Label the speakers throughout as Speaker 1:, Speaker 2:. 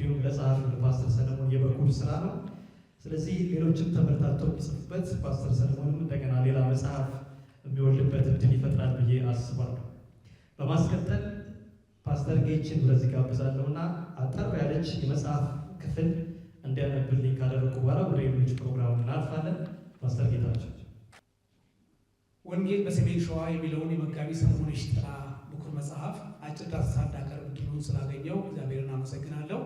Speaker 1: እንዲሁም ለጸሐፊ ለፓስተር ሰለሞን የበኩል ስራ ነው። ስለዚህ ሌሎችም ተበርታተው የሚጽፉበት ፓስተር ሰለሞንም እንደገና ሌላ መጽሐፍ የሚወልድበት እድል ይፈጥራል ብዬ አስባለሁ። በማስከተል ፓስተር ጌችን ወደዚህ ጋብዛለሁና አጠር ያለች የመጽሐፍ ክፍል እንዲያነብልኝ ካደረጉ በኋላ ወደ ሌሎች ፕሮግራም እናልፋለን። ፓስተር ጌታቸው
Speaker 2: ወንጌል በሰሜን ሸዋ የሚለውን የመጋቢ ሰለሞን ሽጥላ ምኩር መጽሐፍ አጭር ዳሰሳ እንዳቀርብ እድሉን ስላገኘው እግዚአብሔርን አመሰግናለሁ።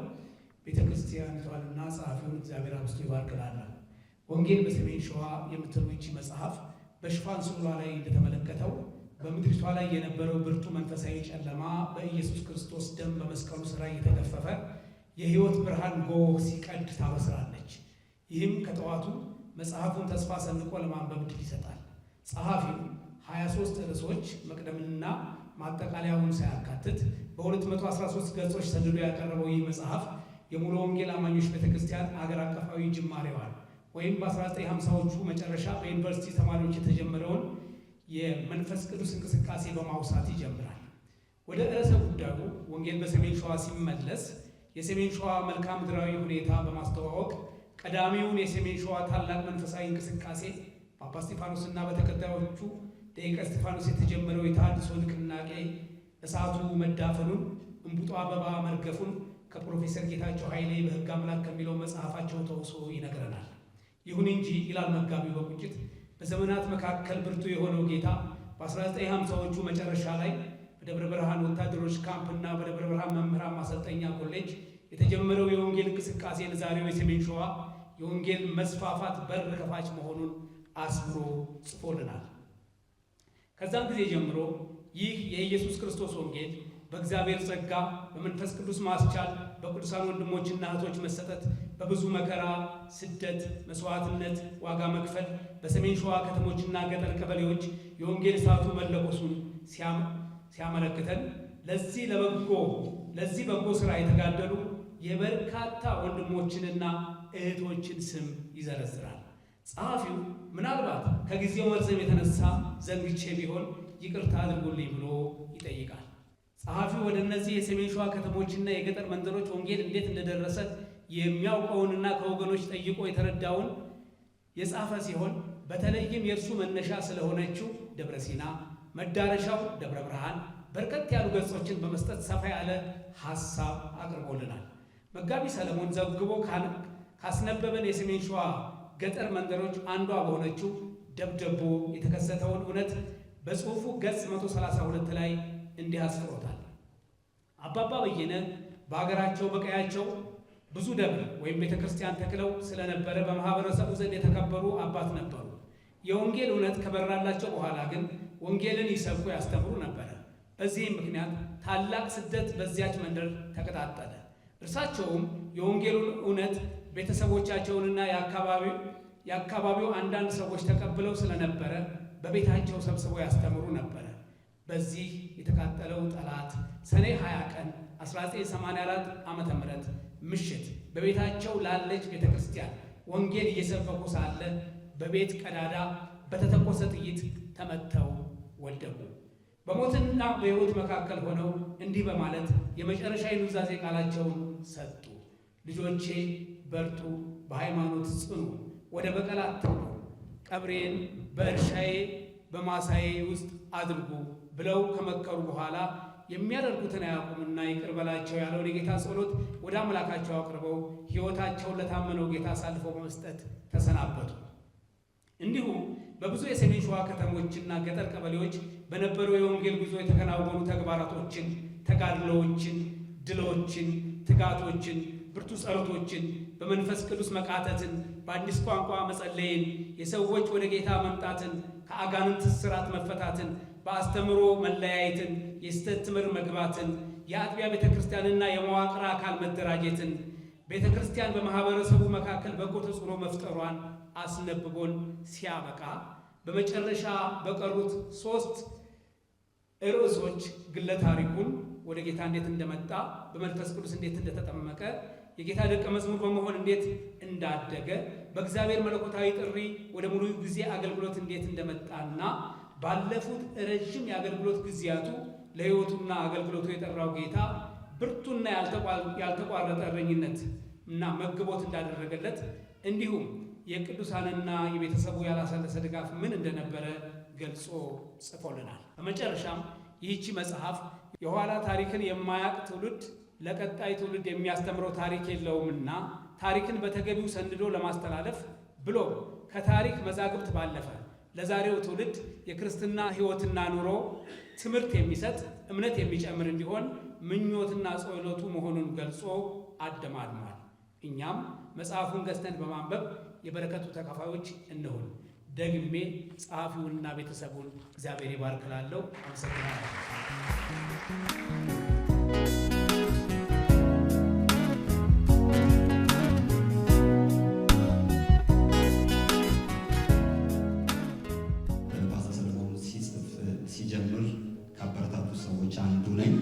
Speaker 2: ቤተክርስቲያኒቷንና ጸሐፊውን እግዚአብሔር አብዝቶ ይባርክላለሁ። ወንጌል በሰሜን ሸዋ የምትለው ይህች መጽሐፍ በሽፋን ስዕሏ ላይ እንደተመለከተው በምድሪቷ ላይ የነበረው ብርቱ መንፈሳዊ ጨለማ በኢየሱስ ክርስቶስ ደም በመስቀሉ ስራ እየተገፈፈ የሕይወት ብርሃን ጎህ ሲቀድ ታበስራለች። ይህም ከጠዋቱ መጽሐፉን ተስፋ ሰንቆ ለማንበብ ዕድል ይሰጣል። ጸሐፊው 23 ርዕሶች መቅደምንና ማጠቃለያውን ሳያካትት በ213 ገጾች ሰንዶ ያቀረበው ይህ መጽሐፍ የሙሉ ወንጌል አማኞች ቤተክርስቲያን አገር አቀፋዊ ጅማሬዋን ወይም በ1950ዎቹ መጨረሻ በዩኒቨርሲቲ ተማሪዎች የተጀመረውን የመንፈስ ቅዱስ እንቅስቃሴ በማውሳት ይጀምራል። ወደ ርዕሰ ጉዳዩ ወንጌል በሰሜን ሸዋ ሲመለስ የሰሜን ሸዋ መልክዓ ምድራዊ ሁኔታ በማስተዋወቅ ቀዳሚውን የሰሜን ሸዋ ታላቅ መንፈሳዊ እንቅስቃሴ ፓፓ እስጢፋኖስና በተከታዮቹ ደቂቀ እስጢፋኖስ የተጀመረው የተሃድሶ ንቅናቄ እሳቱ መዳፈኑን እንቡጦ አበባ መርገፉን ከፕሮፌሰር ጌታቸው ኃይሌ በሕግ አምላክ ከሚለው መጽሐፋቸው ተውሶ ይነግረናል። ይሁን እንጂ ይላል መጋቢው በቁጭት በዘመናት መካከል ብርቱ የሆነው ጌታ በ1950ዎቹ መጨረሻ ላይ በደብረ ብርሃን ወታደሮች ካምፕና በደብረ ብርሃን መምህራን ማሰልጠኛ ኮሌጅ የተጀመረው የወንጌል እንቅስቃሴ ለዛሬው የሰሜን ሸዋ የወንጌል መስፋፋት በር ከፋች መሆኑን አስምሮ ጽፎልናል። ከዛም ጊዜ ጀምሮ ይህ የኢየሱስ ክርስቶስ ወንጌል በእግዚአብሔር ጸጋ በመንፈስ ቅዱስ ማስቻል በቅዱሳን ወንድሞችና እህቶች መሰጠት በብዙ መከራ፣ ስደት፣ መስዋዕትነት፣ ዋጋ መክፈል በሰሜን ሸዋ ከተሞችና ገጠር ቀበሌዎች የወንጌል እሳቱ መለኮሱን ሲያመለክተን ለዚህ በጎ ሥራ የተጋደሉ የበርካታ ወንድሞችንና እህቶችን ስም ይዘረዝራል። ጸሐፊው ምናልባት ከጊዜው መርዘም የተነሳ ዘንግቼ ቢሆን ይቅርታ አድርጉልኝ ብሎ ይጠይቃል። ጸሐፊው ወደ እነዚህ የሰሜን ሸዋ ከተሞችና የገጠር መንደሮች ወንጌል እንዴት እንደደረሰ የሚያውቀውንና ከወገኖች ጠይቆ የተረዳውን የጻፈ ሲሆን በተለይም የእርሱ መነሻ ስለሆነችው ደብረ ሲና መዳረሻው ደብረ ብርሃን በርከት ያሉ ገጾችን በመስጠት ሰፋ ያለ ሐሳብ አቅርቦልናል። መጋቢ ሰለሞን ዘግቦ ካስነበበን የሰሜን ሸዋ ገጠር መንደሮች አንዷ በሆነችው ደብደቦ የተከሰተውን እውነት በጽሑፉ ገጽ 132 ላይ እንዲህ አስፍሮታል። አባባ በየነ በሀገራቸው በቀያቸው ብዙ ደብር ወይም ቤተክርስቲያን ተክለው ስለነበረ በማህበረሰቡ ዘንድ የተከበሩ አባት ነበሩ። የወንጌል እውነት ከበራላቸው በኋላ ግን ወንጌልን ይሰብኩ ያስተምሩ ነበረ። በዚህም ምክንያት ታላቅ ስደት በዚያች መንደር ተቀጣጠለ። እርሳቸውም የወንጌሉን እውነት ቤተሰቦቻቸውንና የአካባቢው አንዳንድ ሰዎች ተቀብለው ስለነበረ በቤታቸው ሰብስበው ያስተምሩ ነበረ። በዚህ የተቃጠለው ጠላት ሰኔ 20 ቀን 1984 ዓ.ም ምሽት በቤታቸው ላለች ቤተክርስቲያን ወንጌል እየሰበኩ ሳለ በቤት ቀዳዳ በተተኮሰ ጥይት ተመተው ወደቁ። በሞትና በሕይወት መካከል ሆነው እንዲህ በማለት የመጨረሻ የኑዛዜ ቃላቸውን ሰጡ። ልጆቼ በርቱ፣ በሃይማኖት ጽኑ፣ ወደ በቀል አትግቡ፣ ቀብሬን በእርሻዬ በማሳዬ ውስጥ አድርጉ ብለው ከመከሩ በኋላ የሚያደርጉትን አያውቁምና ይቅር በላቸው ያለውን የጌታ ጸሎት ወደ አምላካቸው አቅርበው ሕይወታቸውን ለታመነው ጌታ አሳልፈው በመስጠት ተሰናበቱ። እንዲሁም በብዙ የሰሜን ሸዋ ከተሞችና ገጠር ቀበሌዎች በነበረው የወንጌል ጉዞ የተከናወኑ ተግባራቶችን፣ ተጋድሎዎችን፣ ድሎችን፣ ትጋቶችን፣ ብርቱ ጸሎቶችን፣ በመንፈስ ቅዱስ መቃተትን፣ በአዲስ ቋንቋ መጸለይን፣ የሰዎች ወደ ጌታ መምጣትን፣ ከአጋንንት እስራት መፈታትን፣ በአስተምሮ መለያየትን፣ የስተት ትምህርት መግባትን፣ የአጥቢያ ቤተክርስቲያንና የመዋቅር አካል መደራጀትን፣ ቤተክርስቲያን በማህበረሰቡ መካከል በጎ ተጽዕኖ መፍጠሯን አስነብቦን ሲያበቃ በመጨረሻ በቀሩት 3 ርዕሶች ግለ ታሪኩን ወደ ጌታ እንዴት እንደመጣ፣ በመንፈስ ቅዱስ እንዴት እንደተጠመቀ፣ የጌታ ደቀ መዝሙር በመሆን እንዴት እንዳደገ፣ በእግዚአብሔር መለኮታዊ ጥሪ ወደ ሙሉ ጊዜ አገልግሎት እንዴት እንደመጣና ባለፉት ረጅም የአገልግሎት ጊዜያቱ ለሕይወቱና አገልግሎቱ የጠራው ጌታ ብርቱና ያልተቋረጠ እረኝነት እና መግቦት እንዳደረገለት እንዲሁም የቅዱሳንና የቤተሰቡ ያላሰለሰ ድጋፍ ምን እንደነበረ ገልጾ ጽፎልናል። በመጨረሻም ይህቺ መጽሐፍ የኋላ ታሪክን የማያውቅ ትውልድ ለቀጣይ ትውልድ የሚያስተምረው ታሪክ የለውምና ታሪክን በተገቢው ሰንዶ ለማስተላለፍ ብሎ ከታሪክ መዛግብት ባለፈ ለዛሬው ትውልድ የክርስትና ሕይወትና ኑሮ ትምህርት የሚሰጥ እምነት የሚጨምር እንዲሆን ምኞትና ጸሎቱ መሆኑን ገልጾ አደማድሟል። እኛም መጽሐፉን ገዝተን በማንበብ የበረከቱ ተካፋዮች እንሁን። ደግሜ ጸሐፊውንና ቤተሰቡን እግዚአብሔር ይባርክ እላለሁ። አመሰግናለሁ።
Speaker 3: ፓስተር ሰለሞን ሲጀምር ካበረታቱ ሰዎች አንዱ ነኝ።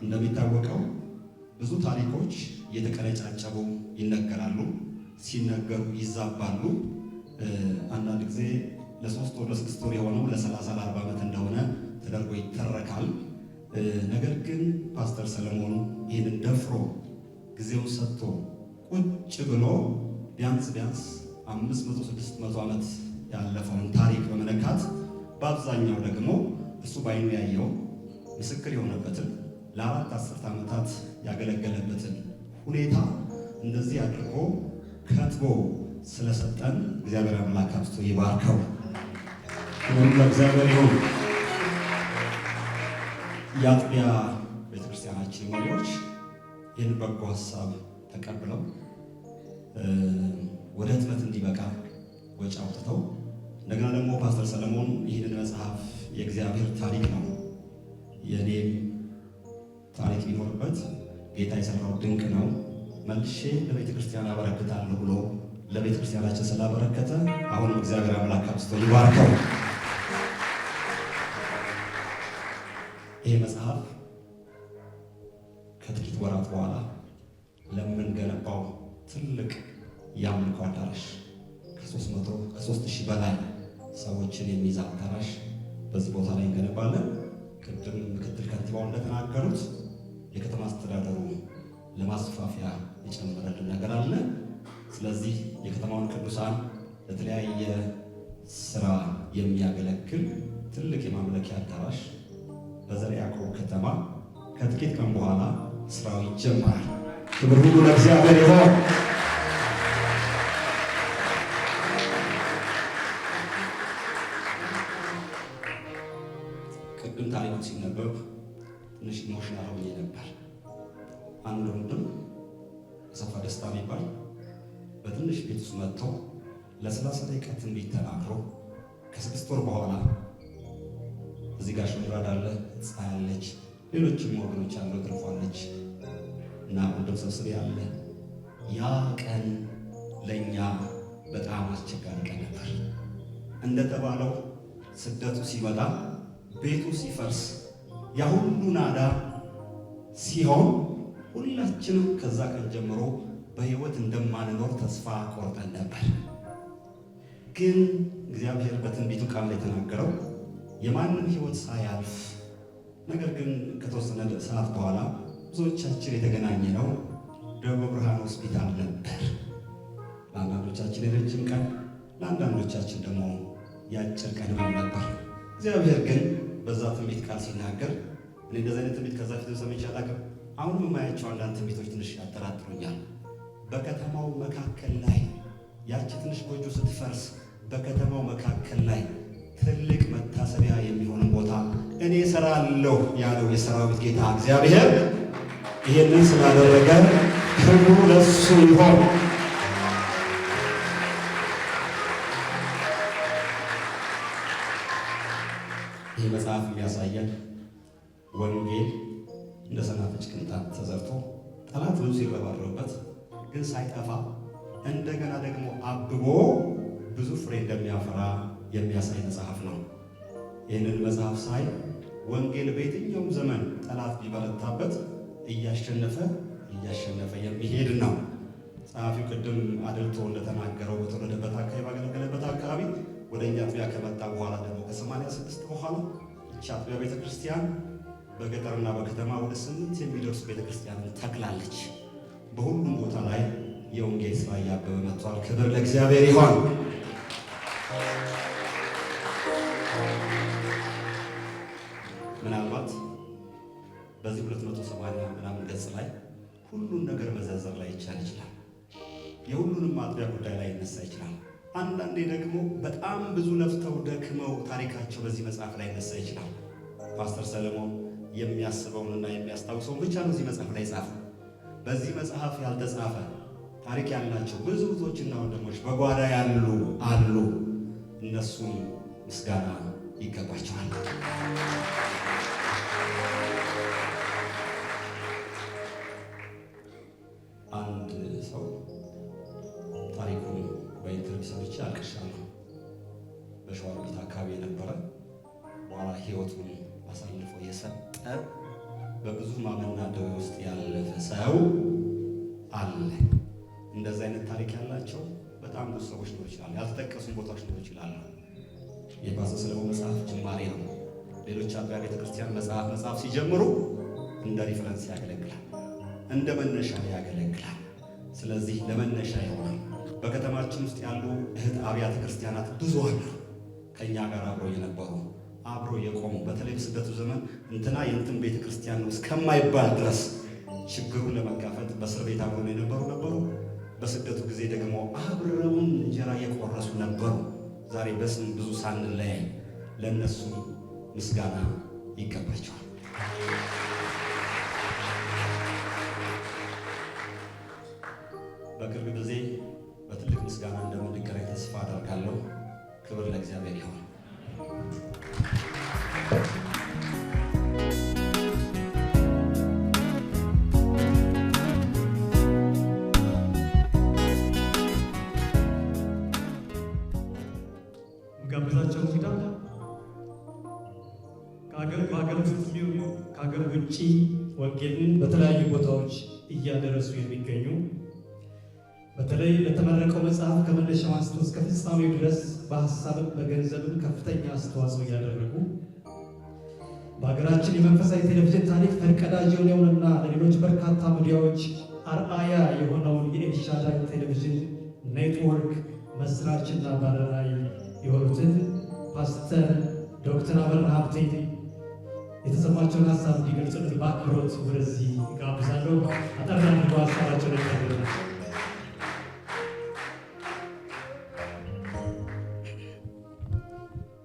Speaker 3: እንደሚታወቀው ብዙ ታሪኮች እየተቀነጫጨቡ ይነገራሉ፣ ሲነገሩ ይዛባሉ። አንዳንድ ጊዜ ለ3 ወር ለ6 ወር የሆነው ለ30 ለ40 ዓመት እንደሆነ ተደርጎ ይተረካል። ነገር ግን ፓስተር ሰለሞን ይህንን ደፍሮ ጊዜውን ሰጥቶ ቁጭ ብሎ ቢያንስ 500-600 ዓመት ያለፈውን ታሪክ በመለካት በአብዛኛው ደግሞ እሱ ባይኑ ያየው ምስክር የሆነበትን ለ4 አስርት ዓመታት ያገለገለበትን ሁኔታ እንደዚህ አድርጎ ከትቦ ስለሰጠን እግዚአብሔር አምላክ አብዝቶ ይባርከው። ክብር ለእግዚአብሔር ይሁን። የአጥቢያ ቤተክርስቲያናችን መሪዎች ይህን በጎ ሀሳብ ተቀብለው ወደ ህትመት እንዲበቃ ወጪ አውጥተው እንደገና ደግሞ ፓስተር ሰለሞን ይህንን መጽሐፍ የእግዚአብሔር ታሪክ ነው የኔም ታሪክ ቢኖርበት ጌታ የሰራው ድንቅ ነው መልሼ ለቤተ ክርስቲያን አበረክታለሁ ብሎ ለቤተ ክርስቲያናችን ስላበረከተ አሁንም እግዚአብሔር አምላክ አብዝቶ ይባርከው። ይህ መጽሐፍ ከጥቂት ወራት በኋላ ለምንገነባው ትልቅ የአምልኮ አዳራሽ ከ3000 በላይ ሰዎችን የሚይዝ አዳራሽ በዚህ ቦታ ላይ እንገነባለን። ቅድም ምክትል ከንቲባው እንደተናገሩት የከተማ አስተዳደሩ ለማስፋፊያ የጨመረልን ነገር አለ። ስለዚህ የከተማውን ቅዱሳን ለተለያየ ስራ የሚያገለግል ትልቅ የማምለኪያ አዳራሽ በዘርዓ ያዕቆብ ከተማ ከጥቂት ቀን በኋላ ስራው ይጀምራል። ክብር ሁሉ ለእግዚአብሔር ይሁን። ቅድም ታሪኩ ሲነበብ ትንሽ ኢሞሽናል ሆኜ ነበር። አንድ ወንድም ሰፋ ደስታ የሚባል በትንሽ ቤት ውስጥ መጥቶ ለ30 ደቂቃ ትንቢት ተናግሮ ከ6 ወር በኋላ እዚህ ጋር ሽምራድ አለ፣ ፀሐይ አለች፣ ሌሎችም ወገኖች አለው ትርፏለች እና ወንድም ሰብስቤ አለ። ያ ቀን ለእኛ በጣም አስቸጋሪ ቀን ነበር። እንደተባለው ስደቱ ሲመጣ ቤቱ ሲፈርስ ያ ሁሉ ናዳ ሲሆን ሁላችንም ከዛ ቀን ጀምሮ በሕይወት እንደማንኖር ተስፋ ቆርጠን ነበር። ግን እግዚአብሔር በትንቢቱ ቃል ላይ የተናገረው የማንም ሕይወት ሳያልፍ ነገር ግን ከተወሰነ ሰዓት በኋላ ብዙዎቻችን የተገናኘ ነው ደብረ ብርሃን ሆስፒታል ነበር። ለአንዳንዶቻችን የረጅም ቀን፣ ለአንዳንዶቻችን ደግሞ የአጭር ቀን ነበር። እግዚአብሔር ግን በዛ ትንቢት ቃል ሲናገር እኔ እንደዚህ አይነት ትንቢት ከዛ ፊት ሰምቼ አላውቅም። አሁንም የማያቸው አንዳንድ ትንቢቶች ትንሽ ያጠራጥሩኛል። በከተማው መካከል ላይ ያቺ ትንሽ ጎጆ ስትፈርስ በከተማው መካከል ላይ ትልቅ መታሰቢያ የሚሆን ቦታ እኔ እሰራለሁ ያለው የሰራዊት ጌታ እግዚአብሔር ይሄንን ስላደረገ ክብሩ ለሱ ይሁን። ይህ መጽሐፍ የሚያሳየን ወንጌል እንደ ሰናፍጭ ቅንጣት ተዘርቶ ጠላት ብዙ ሲረባረብበት ግን ሳይጠፋ እንደገና ደግሞ አብቦ ብዙ ፍሬ እንደሚያፈራ የሚያሳይ መጽሐፍ ነው። ይህንን መጽሐፍ ሳይ ወንጌል በየትኛውም ዘመን ጠላት ቢበረታበት እያሸነፈ የሚሄድ ነው። ጸሐፊው ቅድም አድልቶ እንደተናገረው በተወለደበት አካባቢ ባገለገለበት አካባቢ ወደ እኛ አጥቢያ ከመጣ በኋላ ደግሞ ከ86 በኋላ ይህች አጥቢያ ቤተክርስቲያን በገጠርና በከተማ ወደ 8 የሚደርሱ ቤተክርስቲያንን ተክላለች። በሁሉም ቦታ ላይ የወንጌል ስራ እያበበ መጥቷል። ክብር ለእግዚአብሔር ይሁን። ምናልባት በዚህ 280 ምናምን ገጽ ላይ ሁሉን ነገር መዘርዘር ላይ ይችላል። የሁሉንም አጥቢያ ጉዳይ ላይ ይነሳ ይችላል። አንዳንዴ ደግሞ በጣም ብዙ ለፍተው ደክመው ታሪካቸው በዚህ መጽሐፍ ላይ ይነሳ ይችላል። ፓስተር ሰለሞን የሚያስበውንና የሚያስታውሰውን ብቻ ነው እዚህ መጽሐፍ ላይ ጻፈ። በዚህ መጽሐፍ ያልተጻፈ ታሪክ ያላቸው ብዙ እህቶችና ወንድሞች በጓዳ ያሉ አሉ። እነሱም ምስጋና ይገባቸዋል። አንድ ሰው ታሪኩን በኢንተርቪው ሰምቼ አልቅሻለሁ። በሸዋሮቢት አካባቢ የነበረ በኋላ ሕይወቱን አሳልፎ የሰጠ በብዙ ማመንና ደዌ ውስጥ ያለፈ ሰው አለ። እንደዚህ አይነት ታሪክ ያላቸው በጣም ብዙ ሰዎች ሊኖሩ ይችላሉ። ያልተጠቀሱም ቦታዎች ሊኖሩ ይችላሉ። የፓስተር ሰለሞን መጽሐፍ ጅማሬ ነው። ሌሎች አጥቢያ ቤተክርስቲያን መጽሐፍ ሲጀምሩ እንደ ሪፈረንስ ያገለግላል፣ እንደ መነሻ ያገለግላል። ስለዚህ ለመነሻ ይሆናል። በከተማችን ውስጥ ያሉ እህት አብያተ ክርስቲያናት ብዙ አሉ። ከእኛ ጋር አብረው የነበሩ አብሮ የቆሙ በተለይ በስደቱ ዘመን እንትና የእንትን ቤተክርስቲያን ነው እስከማይባል ድረስ ችግሩን ለመጋፈጥ በእስር ቤት አብረው የነበሩ ነበሩ። በስደቱ ጊዜ ደግሞ አብረውን እንጀራ የቆረሱ ነበሩ። ዛሬ በስም ብዙ ሳንለያይ ለእነሱ ምስጋና ይገባቸዋል። በቅርብ ጊዜ በትልቅ ምስጋና እንደምንገናኝ ተስፋ አደርጋለሁ። ክብር ለእግዚአብሔር ይሁን።
Speaker 1: ጋብዛቸው እንግዳ ከሀገር ውስጥ ከሀገር ውጭ ወንጌልን በተለያዩ ቦታዎች እያደረሱ የሚገኙ በተለይ ለተመረቀው መጽሐፍ ከመነሻው አንስቶ እስከ ፍጻሜው ድረስ በሀሳብም በገንዘብም ከፍተኛ አስተዋጽኦ እያደረጉ በሀገራችን የመንፈሳዊ ቴሌቪዥን ታሪክ ፈርቀዳጅ የሆነውንና ለሌሎች በርካታ ሚዲያዎች አርአያ የሆነውን የኤልሻዳይ ቴሌቪዥን ኔትወርክ መስራችና ባለራዕይ የሆኑትን ፓስተር ዶክተር አበራ ሀብቴ የተሰማቸውን ሀሳብ እንዲገልጹልን በአክብሮት ወደዚህ ጋብዛለሁ። አጠር አድርጎ ሀሳባቸውን ያቀርቡልናል።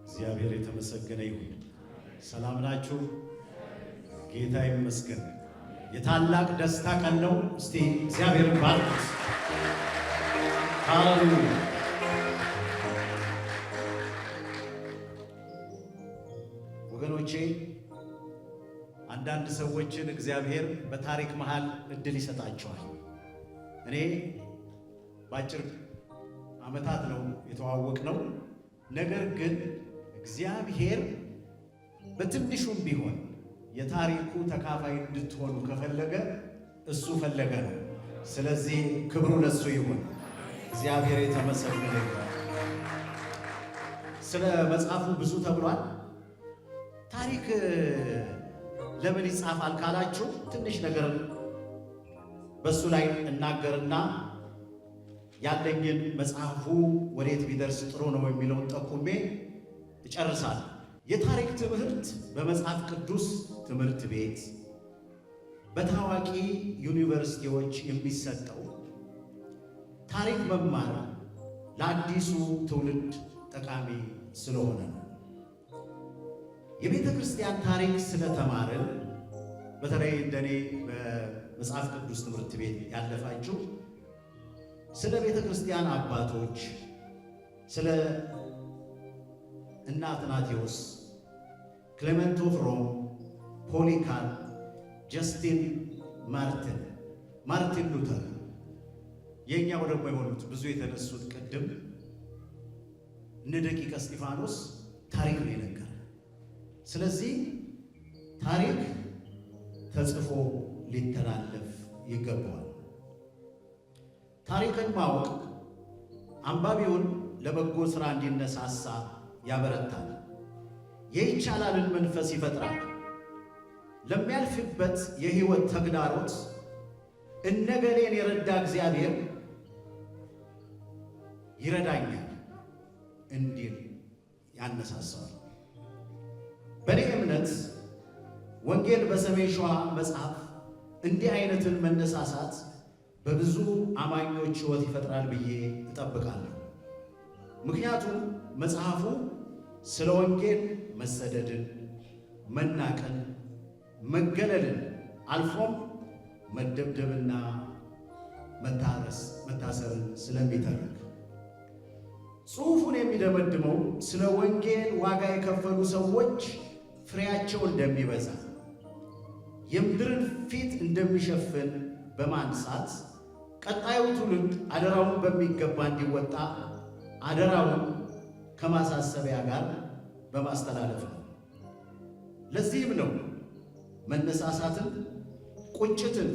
Speaker 4: እግዚአብሔር የተመሰገነ ይሁን። ሰላም ናችሁ? ጌታ ይመስገን። የታላቅ ደስታ ቀን ነው። እስቲ እግዚአብሔርን ባርኩት። ሃሌሉያ። ወገኖቼ አንዳንድ ሰዎችን እግዚአብሔር በታሪክ መሃል እድል ይሰጣቸዋል። እኔ በአጭር ዓመታት ነው የተዋወቅ ነው። ነገር ግን እግዚአብሔር በትንሹም ቢሆን የታሪኩ ተካፋይ እንድትሆኑ ከፈለገ እሱ ፈለገ ነው። ስለዚህ ክብሩ ለሱ ይሁን። እግዚአብሔር የተመሰገነ ይሁን። ስለ መጽሐፉ ብዙ ተብሏል። ታሪክ ለምን ይጻፋል ካላችሁ ትንሽ ነገር በሱ ላይ እናገርና ያለኝን መጽሐፉ ወዴት ቢደርስ ጥሩ ነው የሚለውን ጠቁሜ እጨርሳለሁ። የታሪክ ትምህርት በመጽሐፍ ቅዱስ ትምህርት ቤት በታዋቂ ዩኒቨርሲቲዎች የሚሰጠው ታሪክ መማር ለአዲሱ ትውልድ ጠቃሚ ስለሆነ ነው። የቤተ ክርስቲያን ታሪክ ስለተማርን በተለይ እንደኔ በመጽሐፍ ቅዱስ ትምህርት ቤት ያለፋችሁ ስለ ቤተ ክርስቲያን አባቶች ስለ እነ አትናቴዎስ፣ ክሌመንት ኦፍ ሮም፣ ፖሊካርፕ፣ ጀስቲን ማርቲን ሉተር የእኛው ደግሞ የሆኑት ብዙ የተነሱት ቅድም እነ ደቂቀ እስጢፋኖስ ታሪክ ነው የነገረ። ስለዚህ ታሪክ ተጽፎ ሊተላለፍ ይገባዋል። ታሪክን ማወቅ አንባቢውን ለበጎ ሥራ እንዲነሳሳ ያበረታል። የይቻላልን መንፈስ ይፈጥራል። ለሚያልፍበት የሕይወት ተግዳሮት እነገሌን የረዳ እግዚአብሔር ይረዳኛል እንዲል ያነሳሳዋል። በእኔ እምነት ወንጌል በሰሜን ሸዋ መጽሐፍ እንዲህ አይነትን መነሳሳት በብዙ አማኞች ሕይወት ይፈጥራል ብዬ እጠብቃለሁ። ምክንያቱም መጽሐፉ ስለ ወንጌል መሰደድን፣ መናቀን፣ መገለልን አልፎም መደብደብና መታሰርን ስለሚተርክ ጽሑፉን የሚደመድመው ስለ ወንጌል ዋጋ የከፈሉ ሰዎች ፍሬያቸው እንደሚበዛ የምድርን ፊት እንደሚሸፍን በማንሳት ቀጣዩ ትውልድ አደራውን በሚገባ እንዲወጣ አደራውን ከማሳሰቢያ ጋር በማስተላለፍ ነው። ለዚህም ነው መነሳሳትን፣ ቁጭትን፣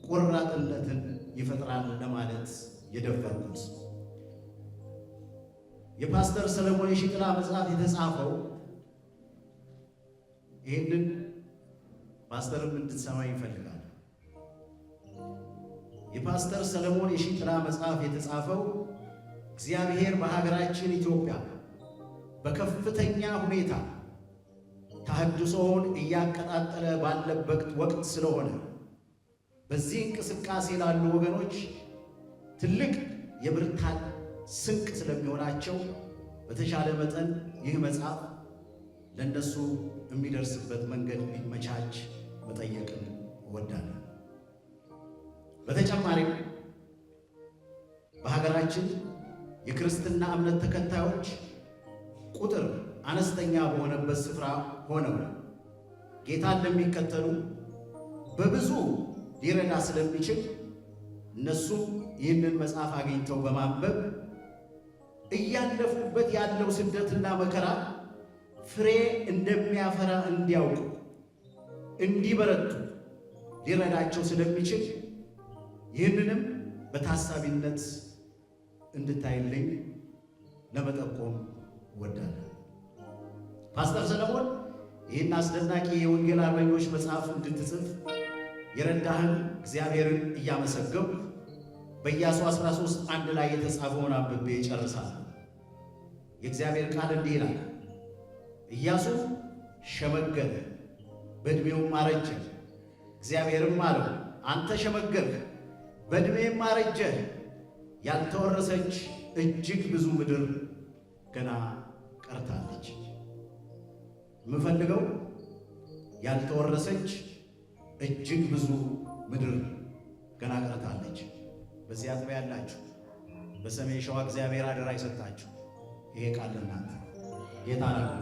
Speaker 4: ቆራጥነትን ይፈጥራል ለማለት የደፈርኩት። የፓስተር ሰለሞን የሺጥላ መጽሐፍ የተጻፈው ይህንን ፓስተርም እንድትሰማ ይፈልጋል። የፓስተር ሰለሞን የሺጥላ መጽሐፍ የተጻፈው እግዚአብሔር በሀገራችን ኢትዮጵያ በከፍተኛ ሁኔታ ተሐድሶውን እያቀጣጠለ ባለበት ወቅት ስለሆነ በዚህ እንቅስቃሴ ላሉ ወገኖች ትልቅ የብርታት ስንቅ ስለሚሆናቸው በተሻለ መጠን ይህ መጽሐፍ ለእነሱ የሚደርስበት መንገድ ሊመቻች መጠየቅን እወዳለሁ። በተጨማሪም በሀገራችን የክርስትና እምነት ተከታዮች ቁጥር አነስተኛ በሆነበት ስፍራ ሆነው ጌታን ለሚከተሉ በብዙ ሊረዳ ስለሚችል እነሱም ይህንን መጽሐፍ አግኝተው በማንበብ እያለፉበት ያለው ስደትና መከራ ፍሬ እንደሚያፈራ እንዲያውቁ፣ እንዲበረቱ ሊረዳቸው ስለሚችል ይህንንም በታሳቢነት እንድታይልኝ ለመጠቆም እወዳለሁ። ፓስተር ሰለሞን ይህን አስደናቂ የወንጌል አርበኞች መጽሐፍ እንድትጽፍ የረዳህን እግዚአብሔርን እያመሰገንኩ በኢያሱ 13:1 ላይ የተጻፈውን አንብቤ እጨርሳለሁ። የእግዚአብሔር ቃል እንዲህ ይላል፣ ኢያሱ ሸመገለ፣ በዕድሜውም አረጀ። እግዚአብሔርም አለው፣ አንተ ሸመገልህ፣ በዕድሜም አረጀህ፣ ያልተወረሰች እጅግ ብዙ ምድር ገና ቀርታለች። የምፈልገው ያልተወረሰች እጅግ ብዙ ምድር ገና ቀርታለች። በዚህ አጥቢያ ያላችሁ በሰሜን ሸዋ እግዚአብሔር አደራ ይሰጣችሁ ይሄ ቃል ለእናንተ ጌታ ነው።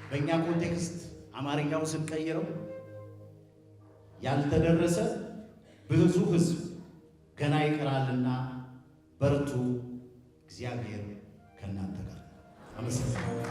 Speaker 4: በእኛ ኮንቴክስት አማርኛው ስንቀይረው ያልተደረሰ ብዙ ሕዝብ ገና ይቀራልና በርቱ፣ እግዚአብሔር ከእናንተ ጋር። አመሰግናለሁ።